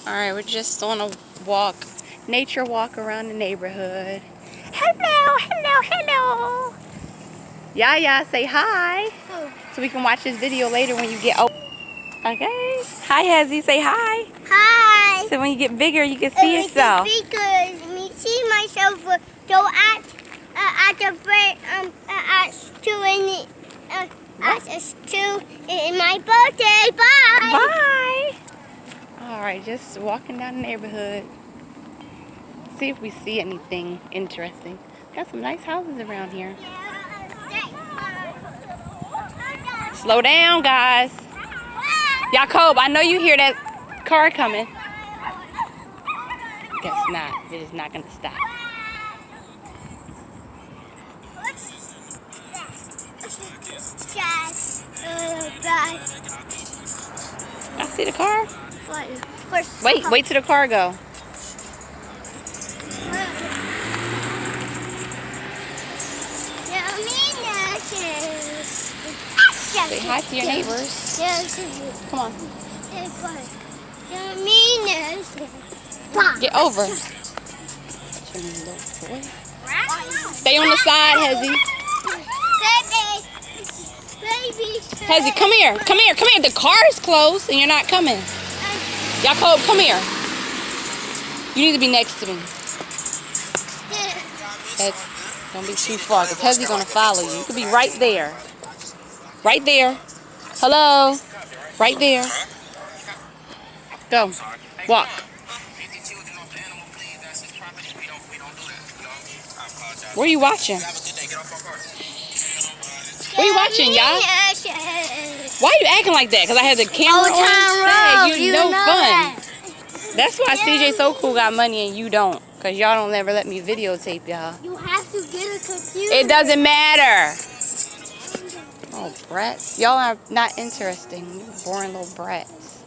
Alright, we're just on a walk, nature walk around the neighborhood. Hello, hello, hello. Yaya, say hi. So we can watch this video later when you get old. Okay. Hi, Hezzy, say hi. Hi. So when you get bigger, you can see yourself. Bigger, me see myself. So at the break, in my birthday. Bye. Bye. Alright, just walking down the neighborhood. See if we see anything interesting. Got some nice houses around here. Slow down, guys. Jacob, I know you hear that car coming. Guess not. It is not going to stop. I see the car. Wait till the car go. Say hi to your neighbors. Come on. Get over. Stay on the side, Hezzy. Hezzy, come here. Come here. Come here. The car is closed and you're not coming. Jacob, come here. You need to be next to me. Don't be too far because Hezzy's going to follow you. You could be right there. Right there. Hello. Right there. Go. Walk. Where are you watching? What are you watching, y'all? Why are you acting like that? Because I had the camera on? Hey, you no fun. That's why CJ So Cool got money and you don't. Because y'all don't ever let me videotape y'all. You have to get a computer. It doesn't matter. Oh, brats. Y'all are not interesting. You boring little brats.